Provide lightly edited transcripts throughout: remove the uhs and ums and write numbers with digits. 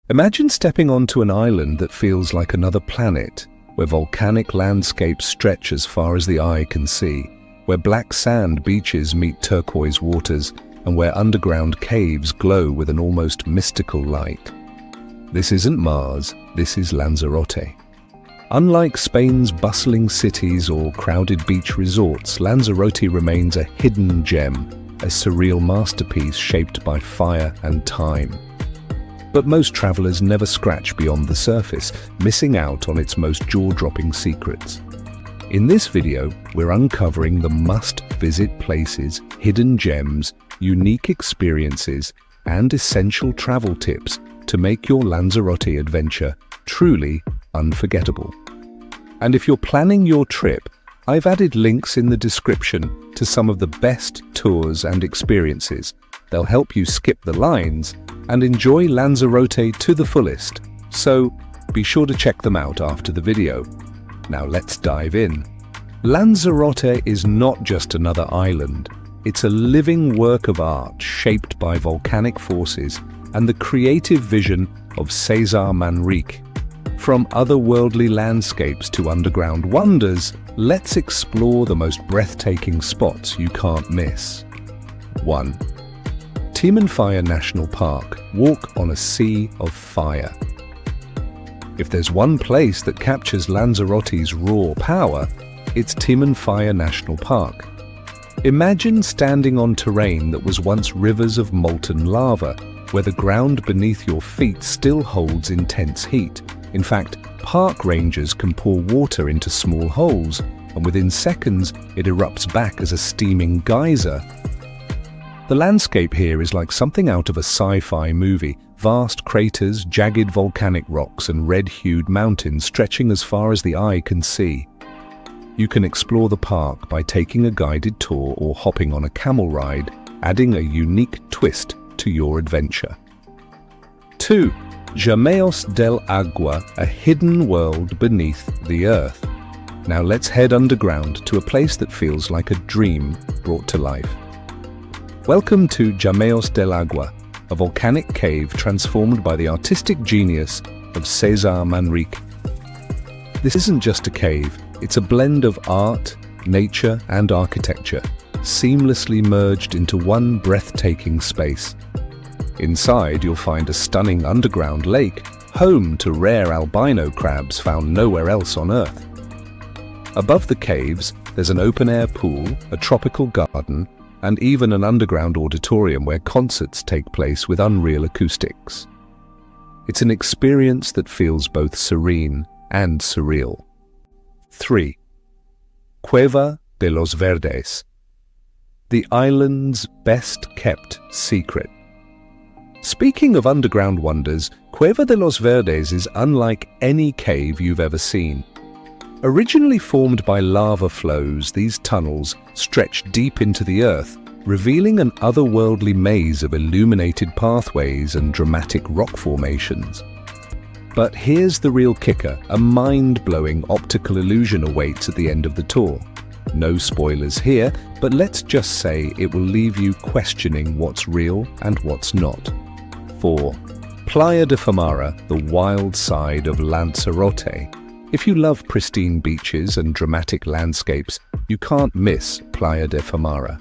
Imagine stepping onto an island that feels like another planet, where volcanic landscapes stretch as far as the eye can see, where black sand beaches meet turquoise waters, and where underground caves glow with an almost mystical light. This isn't Mars, this is Lanzarote. Unlike Spain's bustling cities or crowded beach resorts, Lanzarote remains a hidden gem, a surreal masterpiece shaped by fire and time. But most travelers never scratch beyond the surface, missing out on its most jaw-dropping secrets. In this video, we're uncovering the must-visit places, hidden gems, unique experiences, and essential travel tips to make your Lanzarote adventure truly unforgettable. And if you're planning your trip, I've added links in the description to some of the best tours and experiences. They'll help you skip the lines and enjoy Lanzarote to the fullest. So be sure to check them out after the video. Now let's dive in. Lanzarote is not just another island. It's a living work of art shaped by volcanic forces and the creative vision of Cesar Manrique. From otherworldly landscapes to underground wonders, let's explore the most breathtaking spots you can't miss. 1. Timanfaya National Park. Walk on a sea of fire. If there's one place that captures Lanzarote's raw power, it's Timanfaya National Park. Imagine standing on terrain that was once rivers of molten lava, where the ground beneath your feet still holds intense heat. In fact, park rangers can pour water into small holes, and within seconds it erupts back as a steaming geyser. The landscape here is like something out of a sci-fi movie. Vast craters, jagged volcanic rocks, and red-hued mountains stretching as far as the eye can see. You can explore the park by taking a guided tour or hopping on a camel ride, adding a unique twist to your adventure. 2. Llameos del Agua, a hidden world beneath the earth. Now let's head underground to a place that feels like a dream brought to life. Welcome to Llameos del Agua, a volcanic cave transformed by the artistic genius of Cesar Manrique. This isn't just a cave, it's a blend of art, nature, and architecture, seamlessly merged into one breathtaking space. Inside, you'll find a stunning underground lake, home to rare albino crabs found nowhere else on Earth. Above the caves, there's an open-air pool, a tropical garden, and even an underground auditorium where concerts take place with unreal acoustics. It's an experience that feels both serene and surreal. 3. Cueva de los Verdes, the island's best-kept secret. Speaking of underground wonders, Cueva de los Verdes is unlike any cave you've ever seen. Originally formed by lava flows, these tunnels stretch deep into the earth, revealing an otherworldly maze of illuminated pathways and dramatic rock formations. But here's the real kicker: a mind-blowing optical illusion awaits at the end of the tour. No spoilers here, but let's just say it will leave you questioning what's real and what's not. 4. Playa de Famara, the wild side of Lanzarote. If you love pristine beaches and dramatic landscapes, you can't miss Playa de Famara.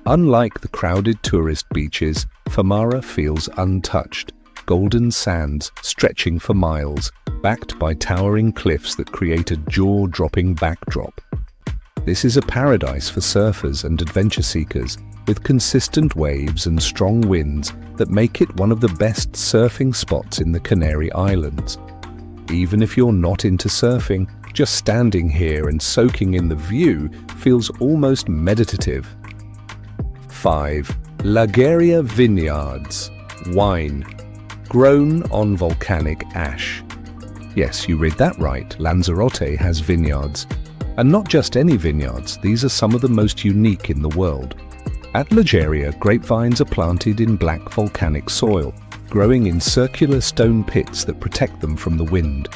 Unlike the crowded tourist beaches, Famara feels untouched, golden sands stretching for miles, backed by towering cliffs that create a jaw-dropping backdrop. This is a paradise for surfers and adventure seekers, with consistent waves and strong winds that make it one of the best surfing spots in the Canary Islands. Even if you're not into surfing, just standing here and soaking in the view feels almost meditative. 5. Lagaria Vineyards, wine, grown on volcanic ash. Yes, you read that right, Lanzarote has vineyards. And not just any vineyards, these are some of the most unique in the world. At Lagaria, grapevines are planted in black volcanic soil, growing in circular stone pits that protect them from the wind.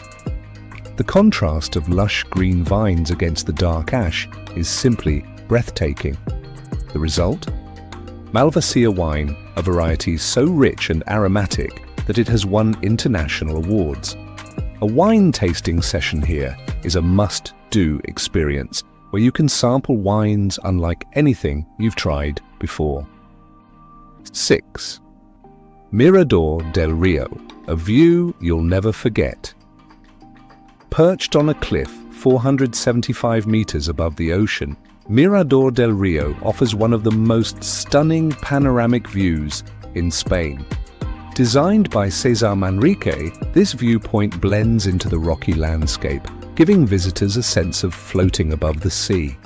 The contrast of lush green vines against the dark ash is simply breathtaking. The result? Malvasia wine, a variety so rich and aromatic that it has won international awards. A wine tasting session here is a must-do experience where you can sample wines unlike anything you've tried before. 6. Mirador del Rio, a view you'll never forget. Perched on a cliff 475 meters above the ocean, Mirador del Rio offers one of the most stunning panoramic views in Spain. Designed by Cesar Manrique, this viewpoint blends into the rocky landscape, giving visitors a sense of floating above the sea.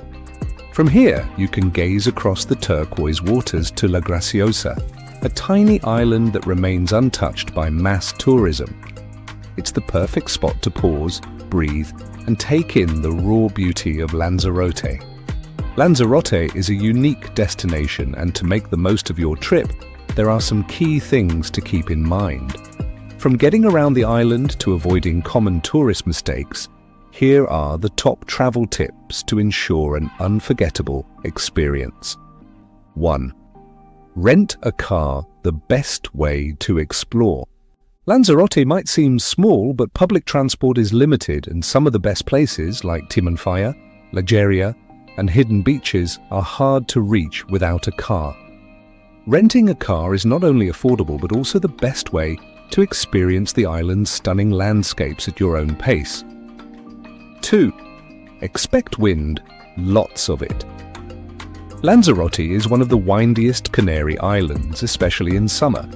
From here, you can gaze across the turquoise waters to La Graciosa, a tiny island that remains untouched by mass tourism. It's the perfect spot to pause, breathe, and take in the raw beauty of Lanzarote. Lanzarote is a unique destination, and to make the most of your trip, there are some key things to keep in mind. From getting around the island to avoiding common tourist mistakes, here are the top travel tips to ensure an unforgettable experience. 1. Rent a car, the best way to explore. Lanzarote might seem small, but public transport is limited, and some of the best places, like Timanfaya, Lajeria, and hidden beaches, are hard to reach without a car. Renting a car is not only affordable but also the best way to experience the island's stunning landscapes at your own pace. 2. Expect wind, lots of it. Lanzarote is one of the windiest Canary Islands, especially in summer.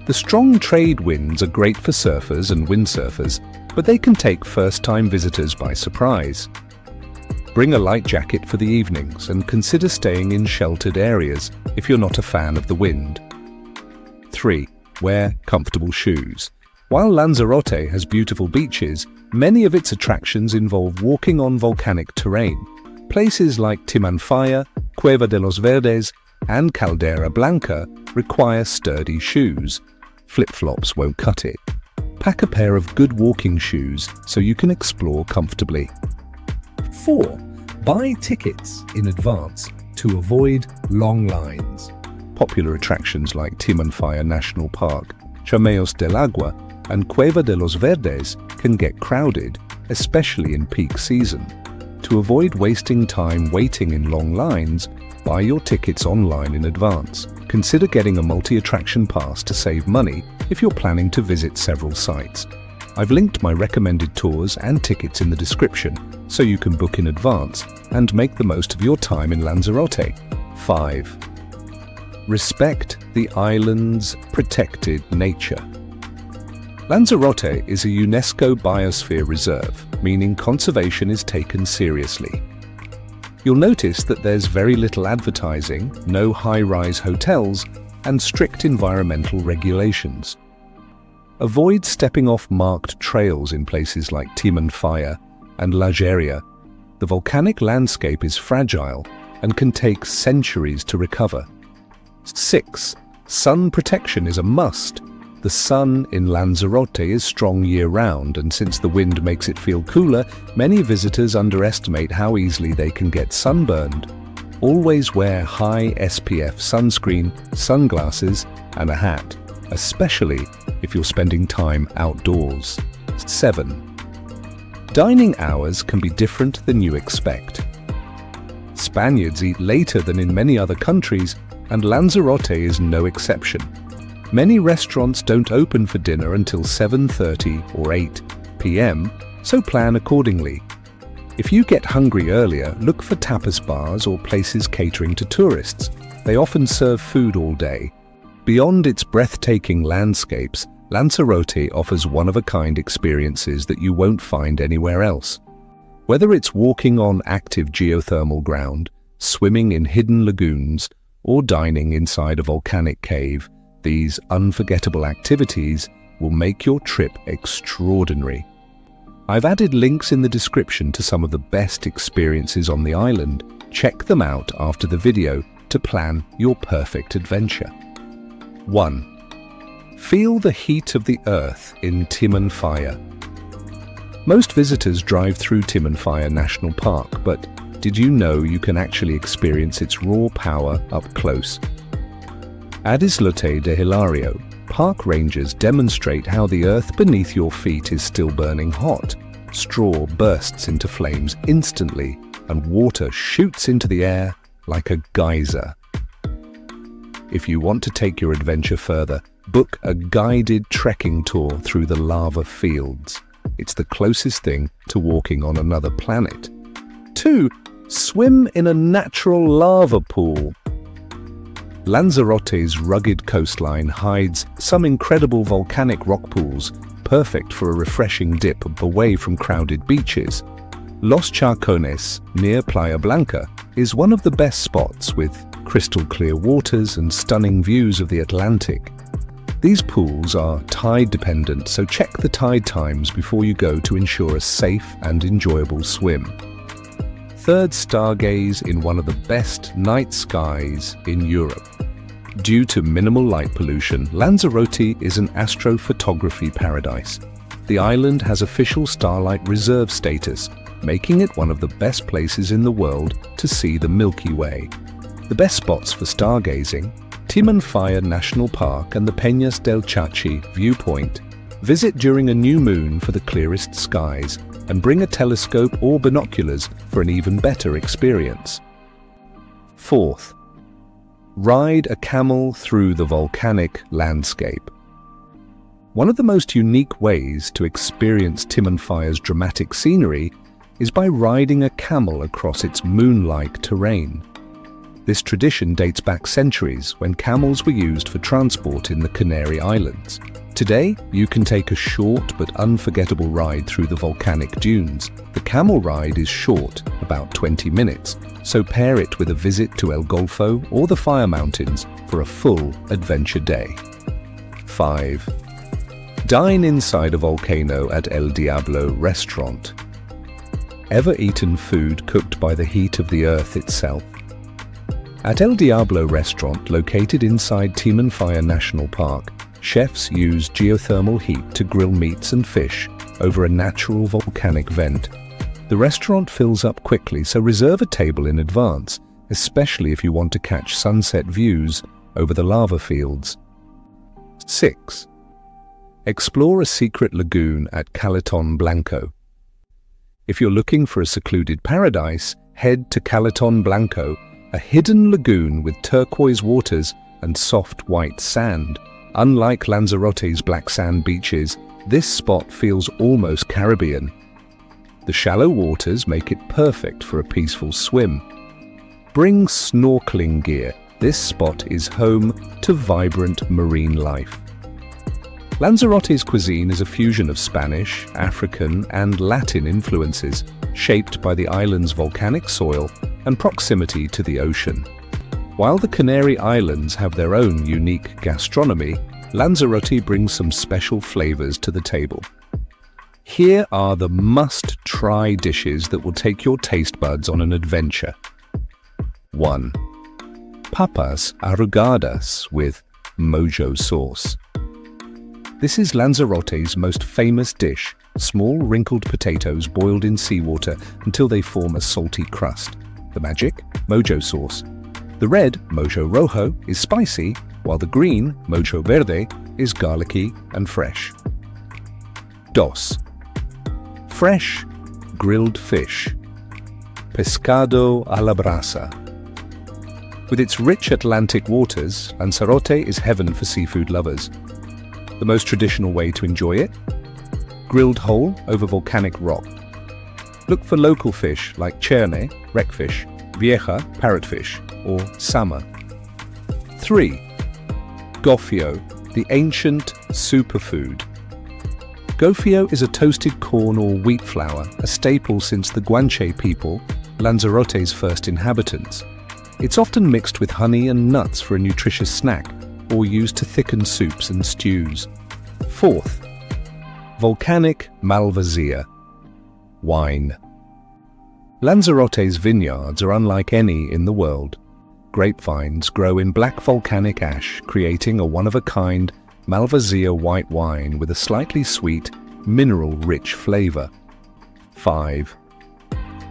The strong trade winds are great for surfers and windsurfers, but they can take first-time visitors by surprise. Bring a light jacket for the evenings and consider staying in sheltered areas if you're not a fan of the wind. 3. Wear comfortable shoes. While Lanzarote has beautiful beaches, many of its attractions involve walking on volcanic terrain. Places like Timanfaya, Cueva de los Verdes, and Caldera Blanca require sturdy shoes. Flip-flops won't cut it. Pack a pair of good walking shoes so you can explore comfortably. 4. Buy tickets in advance to avoid long lines. Popular attractions like Timanfaya National Park, Chameos del Agua, and Cueva de los Verdes can get crowded, especially in peak season. To avoid wasting time waiting in long lines, buy your tickets online in advance. Consider getting a multi-attraction pass to save money if you're planning to visit several sites. I've linked my recommended tours and tickets in the description, so you can book in advance and make the most of your time in Lanzarote. 5. Respect the island's protected nature. Lanzarote is a UNESCO Biosphere Reserve, meaning conservation is taken seriously. You'll notice that there's very little advertising, no high-rise hotels, and strict environmental regulations. Avoid stepping off marked trails in places like Timanfaya and Lajeria. The volcanic landscape is fragile and can take centuries to recover. 6. Sun protection is a must. The sun in Lanzarote is strong year-round, and since the wind makes it feel cooler, many visitors underestimate how easily they can get sunburned. Always wear high SPF sunscreen, sunglasses, and a hat, especially if you're spending time outdoors. 7. Dining hours can be different than you expect. Spaniards eat later than in many other countries, and Lanzarote is no exception. Many restaurants don't open for dinner until 7:30 or 8 p.m., so plan accordingly. If you get hungry earlier, look for tapas bars or places catering to tourists. They often serve food all day. Beyond its breathtaking landscapes, Lanzarote offers one-of-a-kind experiences that you won't find anywhere else. Whether it's walking on active geothermal ground, swimming in hidden lagoons, or dining inside a volcanic cave, these unforgettable activities will make your trip extraordinary. I've added links in the description to some of the best experiences on the island. Check them out after the video to plan your perfect adventure. 1. Feel the heat of the earth in Timanfaya. Most visitors drive through Timanfaya National Park, but did you know you can actually experience its raw power up close? Islote de Hilario, Park rangers demonstrate how the earth beneath your feet is still burning hot. Straw bursts into flames instantly, and water shoots into the air like a geyser. If you want to take your adventure further, book a guided trekking tour through the lava fields. It's the closest thing to walking on another planet. 2. Swim in a natural lava pool. Lanzarote's rugged coastline hides some incredible volcanic rock pools, perfect for a refreshing dip away from crowded beaches. Los Charcones, near Playa Blanca, is one of the best spots with crystal clear waters and stunning views of the Atlantic. These pools are tide dependent, so check the tide times before you go to ensure a safe and enjoyable swim. 3rd, stargaze in one of the best night skies in Europe. Due to minimal light pollution, Lanzarote is an astrophotography paradise. The island has official starlight reserve status, making it one of the best places in the world to see the Milky Way. The best spots for stargazing: Timanfaya National Park and the Peñas del Chachi viewpoint. Visit during a new moon for the clearest skies, and bring a telescope or binoculars for an even better experience. 4th, ride a camel through the volcanic landscape. One of the most unique ways to experience Timanfaya's dramatic scenery is by riding a camel across its moon-like terrain. This tradition dates back centuries when camels were used for transport in the Canary Islands. Today, you can take a short but unforgettable ride through the volcanic dunes. The camel ride is short, about 20 minutes, so pair it with a visit to El Golfo or the Fire Mountains for a full adventure day. 5. Dine inside a volcano at El Diablo restaurant. Ever eaten food cooked by the heat of the earth itself? At El Diablo restaurant, located inside Timanfaya National Park, chefs use geothermal heat to grill meats and fish over a natural volcanic vent. The restaurant fills up quickly, so reserve a table in advance, especially if you want to catch sunset views over the lava fields. 6. Explore a secret lagoon at Caleton Blanco. If you're looking for a secluded paradise, head to Caleton Blanco, a hidden lagoon with turquoise waters and soft white sand. Unlike Lanzarote's black sand beaches, this spot feels almost Caribbean. The shallow waters make it perfect for a peaceful swim. Bring snorkeling gear. This spot is home to vibrant marine life. Lanzarote's cuisine is a fusion of Spanish, African, and Latin influences, shaped by the island's volcanic soil and proximity to the ocean. While the Canary Islands have their own unique gastronomy, Lanzarote brings some special flavors to the table. Here are the must-try dishes that will take your taste buds on an adventure. 1. Papas arrugadas with mojo sauce. This is Lanzarote's most famous dish, small wrinkled potatoes boiled in seawater until they form a salty crust. The magic? Mojo sauce. The red, mojo rojo, is spicy, while the green, mojo verde, is garlicky and fresh. 2. Fresh, grilled fish. Pescado a la brasa. With its rich Atlantic waters, Lanzarote is heaven for seafood lovers. The most traditional way to enjoy it? Grilled whole over volcanic rock. Look for local fish like cherne, wreckfish, vieja, parrotfish, or sama. 3. Gofio, the ancient superfood. Gofio is a toasted corn or wheat flour, a staple since the Guanche people, Lanzarote's first inhabitants. It's often mixed with honey and nuts for a nutritious snack, or used to thicken soups and stews. 4. Volcanic Malvasia. Wine. Lanzarote's vineyards are unlike any in the world. Grapevines grow in black volcanic ash, creating a one-of-a-kind Malvasia white wine with a slightly sweet, mineral-rich flavor. 5.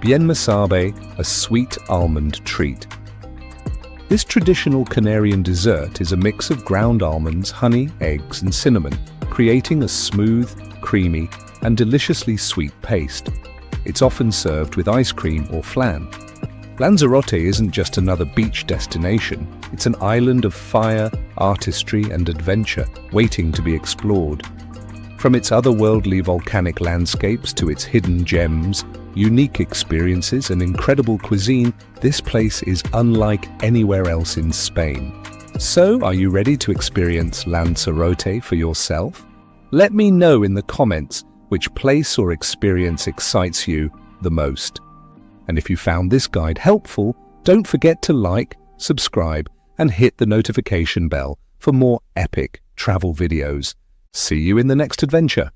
Bien Masabe, a sweet almond treat. This traditional Canarian dessert is a mix of ground almonds, honey, eggs, and cinnamon, creating a smooth, creamy, and deliciously sweet paste. It's often served with ice cream or flan. Lanzarote isn't just another beach destination, it's an island of fire, artistry, and adventure waiting to be explored. From its otherworldly volcanic landscapes to its hidden gems, unique experiences, and incredible cuisine, this place is unlike anywhere else in Spain. So, are you ready to experience Lanzarote for yourself? Let me know in the comments which place or experience excites you the most. And if you found this guide helpful, don't forget to like, subscribe, and hit the notification bell for more epic travel videos. See you in the next adventure.